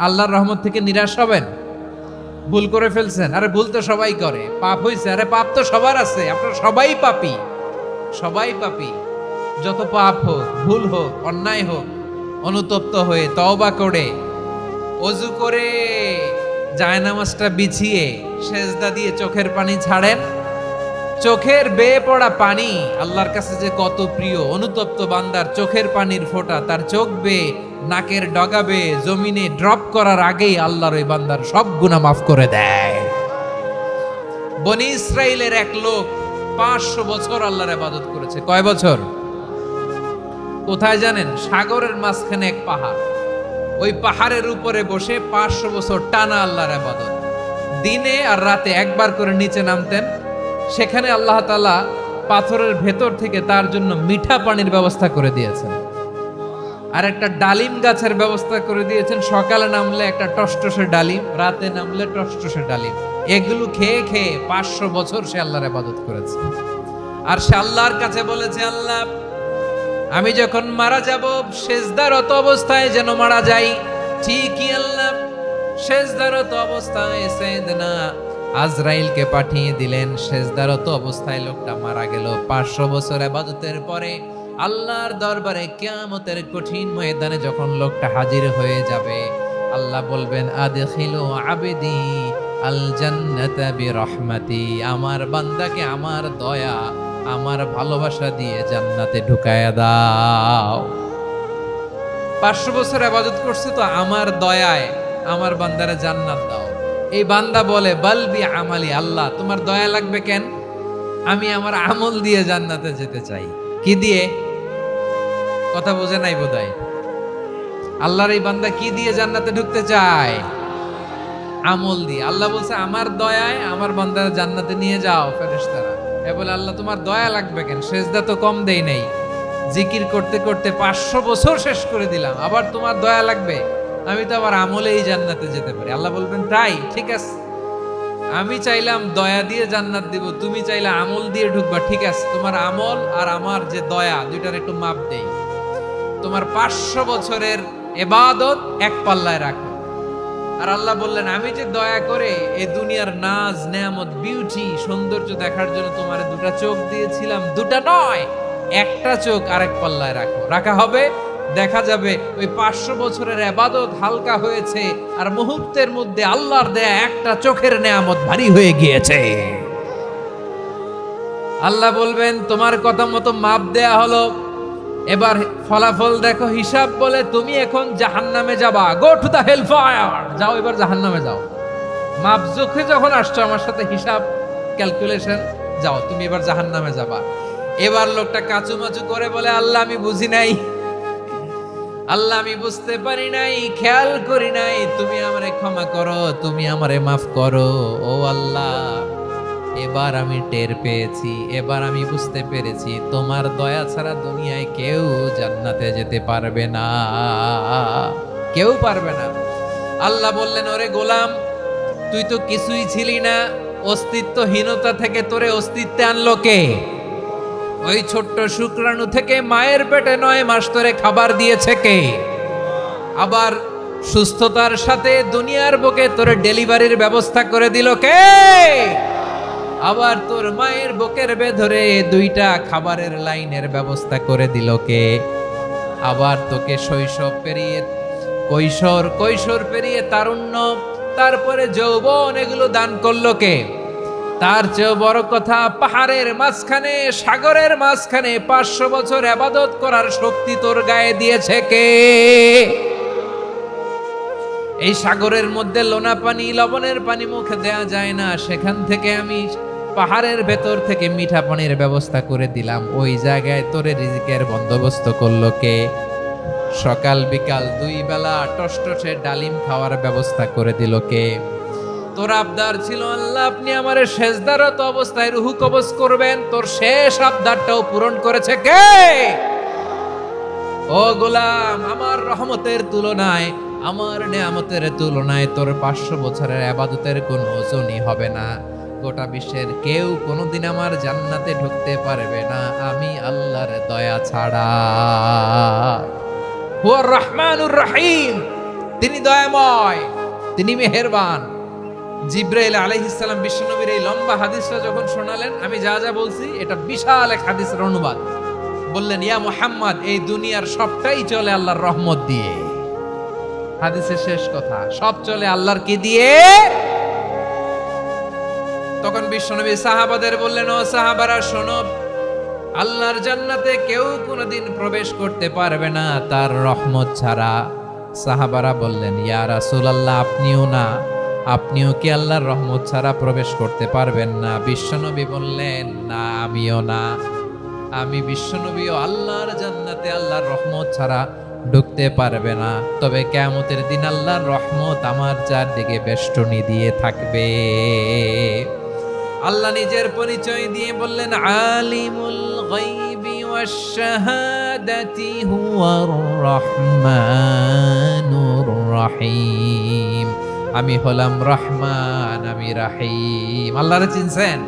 আল্লাহর রহমত থেকে নিরাশ হবেন? ভুল করে ফেলছেন, আরে ভুল তো সবাই করে। পাপ হয়েছে, আরে পাপ তো সবার আছে, আপনারা সবাই পাপী, সবাই পাপী। যত পাপ হোক, ভুল হোক, অন্যায় হোক, অনুতপ্ত হয়ে তওবা করে অজু করে জায়নামাজটা বিছিয়ে সেজদা দিয়ে চোখের পানি ছাড়েন। চোখের বেয়ে পড়া পানি আল্লাহর কাছে যে কত প্রিয়। অনুতপ্ত বান্দার চোখের পানির ফোঁটা তার চোখ বেয়ে নাকের ডগা বেয়ে জমিনে ড্রপ করার আগেই আল্লাহর ওই বান্দার সব গুনাহ মাফ করে দেয়। বনি ইসরাইলের এক লোক 500 বছর আল্লাহর ইবাদত করেছে। কয় বছর? কোথায় জানেন? সাগরের মাঝখানে এক পাহাড়, ওই পাহাড়ের উপরে বসে 500 বছর টানা আল্লাহর ইবাদত। দিনে আর রাতে একবার করে নিচে নামতেন। সেখানে আল্লাহ তাআলা পাথরের ভেতর থেকে তার জন্য মিঠা পানির ব্যবস্থা করে দিয়েছেন, আর একটা ডালিম গাছের ব্যবস্থা করে দিয়েছেন। সকালে নামলে একটা টসটসে ডালিম, রাতে নামলে টসটসে ডালিম। এগুলো খেয়ে খেয়ে 500 বছর সে আল্লাহর ইবাদত করেছে। আর সে আল্লাহর কাছে বলেছে, আল্লাহ আমি যখন মারা যাব সেজদারত অবস্থায় যেন মারা যাই। ঠিকই আল্লাহ সেজদারত অবস্থায় সাইয়েদনা আজরাইলকে পাঠিয়ে দিলেন। সেজদারত অবস্থায় লোকটা মারা গেল। 500 বছর ইবাদতের পরে আল্লাহর দরবারে কিয়ামতের কঠিন ময়দানে যখন লোকটা হাজির হয়ে যাবে, আল্লাহ বলবেন, আদখিলু আবদি আল জান্নাতা বিরহমাতি। আমার বান্দাকে আমার দয়া, আমার ভালোবাসা দিয়ে জান্নাতে ঢুকায়া দাও। 500 বছর ইবাদত করছে তো আমার দয়ায় আমার বান্দারে জান্নাত দাও। এই বান্দা বলে, বালবি আমালি, আল্লাহ তোমার দয়া লাগবে কেন? আমি আমার আমল দিয়ে জান্নাতে যেতে চাই। কি দিয়ে? কথা বোঝে নাই বোধহয়। আল্লাহর এই বান্দা কি দিয়ে জান্নাতে ঢুকতে চায়? আমল দিয়ে। আল্লাহ বলছে, আমার দয়ায় আমার বান্দারে জান্নাতে নিয়ে যাও। ফেরেশতারা এ বলে, আল্লাহ তোমার দয়া লাগবে কেন? সেজদা তো কম দেই নাই, জিকির করতে করতে 500 বছর শেষ করে দিলাম, আবার তোমার দয়া লাগবে? আমি তো আবার আমলেই জান্নাতে যেতে পারি। আল্লাহ বলবেন, তাই ঠিক আছে, আমি চাইলাম দয়া দিয়ে জান্নাত দিব, তুমি চাইলে আমল দিয়ে ঢুকবা। ঠিক আছে, তোমার আমল আর আমার যে দয়া, দুইটার একটু মাপ দেই। তোমার 500 বছরের ইবাদত এক পাল্লায় রাখো। আর আল্লাহ বললেন, আমি যে দয়া করে এই দুনিয়ার নাজ নেয়ামত বিউটি সৌন্দর্য দেখার জন্য তোমার দুটা চোখ দিয়েছিলাম, দুটা নয় একটা চোখ আরেক পাল্লায় রাখো। রাখা হবে, দেখা যাবে ওই 500 বছরের ইবাদত হালকা হয়েছে, আর মুহূর্তের মধ্যে আল্লাহর দেয়া একটা চোখের নেয়ামত ভারী হয়ে গিয়েছে। আল্লাহ বলবেন, তোমার কথা মতো মাপ দেয়া হলো, এবার ফলাফল দেখো। হিসাব বলে, তুমি এখন জাহান্নামে যাবা। Go to the hell fire, যাও এবার জাহান্নামে যাও। মাপ চোখে যখন আসছো আমার সাথে হিসাব ক্যালকুলেশন, যাও তুমি এবার জাহান্নামে যাবা। এবার লোকটা কাচুমাচু করে বলে, আল্লাহ আমি বুঝি নাই, আল্লাহ আমি বুঝতে পারি নাই, খেয়াল করি নাই, তুমি আমারে ক্ষমা করো, তুমি আমারে মাফ করো। ও আল্লাহ, এবার আমি টের পেয়েছি, এবার আমি বুঝতে পেরেছি, তোমার দয়া ছাড়া দুনিয়ায় কেউ জান্নাতে যেতে পারবে না, কেউ পারবে না। আল্লাহ বললেন, ওরে গোলাম, তুই তো কিছুই ছিলি না, অস্তিত্বহীনতা থেকে তোরে অস্তিত্বে আনলো কে? ওই ছোট্ট শুক্রাণু থেকে মায়ের পেটে 9 মাস ধরে খাবার দিয়েছে কে? আবার সুস্থতার সাথে দুনিয়ার বুকে তোর ডেলিভারির ব্যবস্থা করে দিল কে? আবার তোর মায়ের বুকের ভেতরে 2টা খাবারের লাইনের ব্যবস্থা করে দিল কে? আবার তোকে শৈশব পেরিয়ে কৈশোর, কৈশোর পেরিয়ে তারুণ্য, তারপরে যৌবন, এগুলো দান করলো কে? তার চেয়ে বড় কথা, পাহাড়ের মাঝখানে, সাগরের মাঝখানে 500 বছর ইবাদত করার শক্তি তোর গায়ে দিয়েছে কে? এই সাগরের মধ্যে লোনা পানি, লবণের পানি মুখে দেয়া যায় না, সেখান থেকে আমি পাহাড়ের ভেতর থেকে মিঠা পানির ব্যবস্থা করে দিলাম। ওই জায়গায় তোরে রিজিকের বন্দোবস্ত করলো কে? সকাল বিকাল 2 বেলা টসটসে ডালিম খাওয়ার ব্যবস্থা করে দিল কে? তোর আবদার ছিল, আল্লাহ আপনি আমারে সেজদারত অবস্থায় রুহু কবজ করবেন, তোর শেষ আবদারটাও পূরণ করেছে কে? ও গোলাম, আমার রহমতের তুলনায়, আমার নেয়ামতের তুলনায় তোর 500 বছরের ইবাদতের কোনো ওজনই হবে না। গোটা বিশ্বের কেউ কোনোদিন আমার জান্নাতে ঢুকতে পারবে না আমি আল্লাহর দয়া ছাড়া। হুয়া রহমানুর রহিম, তিনি দয়াময়, তিনি মেহেরবান। জিব্রাইল আলাইহিস সালাম বিশ্বনবীর এই লম্বা হাদিসটা যখন শোনালেন, আমি যা যা বলছি এটা বিশাল এক হাদিসের অনুবাদ। বললেন, ইয়া মুহাম্মদ, এই দুনিয়ার সবটাই চলে আল্লাহর রহমত দিয়ে। হাদিসের শেষ কথা, সব চলে আল্লাহর কি দিয়ে? তখন বিশ্বনবী সাহাবাদের বললেন, ও সাহাবারা শোনো, আল্লাহর জান্নাতে কেউ কোনোদিন প্রবেশ করতে পারবে না তার রহমত ছাড়া। সাহাবারা বললেন, ইয়া রাসূলুল্লাহ, আপনিও না? আপনিও কি আল্লাহর রহমত ছাড়া প্রবেশ করতে পারবেন না? বিশ্বনবী বললেন, না, আমিও না। আমি বিশ্বনবীও আল্লাহর জান্নাতে আল্লাহর রহমত ছাড়া ঢুকতে পারবে না। তবে কিয়ামতের দিন আল্লাহর রহমত আমার চারদিকে বেষ্টনী দিয়ে থাকবে। আল্লাহ নিজের পরিচয় দিয়ে বললেন, আলিমুল গায়বি ওয়াশ শাহাদাতি হুয়ার রহমানুর রহিম। আমি হলাম রহমান, আমি রাহিম। আল্লাহরে চিনছেন?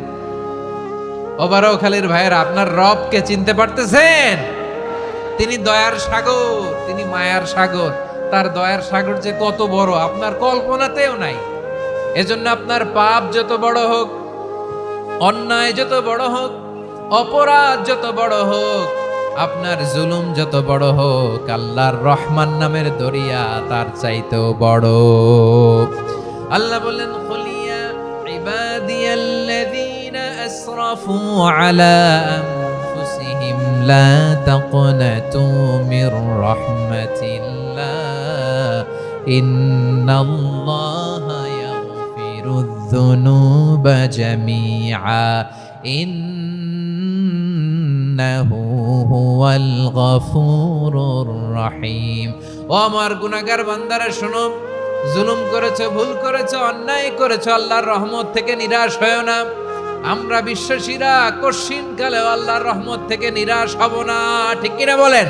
ওবারও খালির ভাইয়ের, আপনার রবকে চিনতে পারতেছেন? তিনি দয়ার সাগর, তিনি মায়ার সাগর। তার দয়ার সাগর যে কত বড় আপনার কল্পনাতেও নাই। এজন্য আপনার পাপ যত বড় হোক, অন্যায় যত বড় হোক, অপরাধ যত বড় হোক, আপনার জুলুম যত বড় হোক, আল্লাহর রহমান নামের দরিয়া তার চাইতেও বড়। আল্লাহ বললেন, কুলিয়া ইবাদিয়াল্লাযীনা আসরাফু আলা আনফুসিহিম লা তাকনাতু মির রাহমাতিল্লাহ ইন্নাল্লাহা যানুবা জামিআ ইন্নাহু হুয়াল গফুরুর রহিম। ও আমার গুনাহগার বান্দারা শোনো, জুলুম করেছো, ভুল করেছো, অন্যায় করেছো, আল্লাহর রহমত থেকে নিরাশ হয়ো না। আমরা বিশ্বাসীরা কশিন কালেও আল্লাহর রহমত থেকে নিরাশ হব না। ঠিক কিনা বলেন?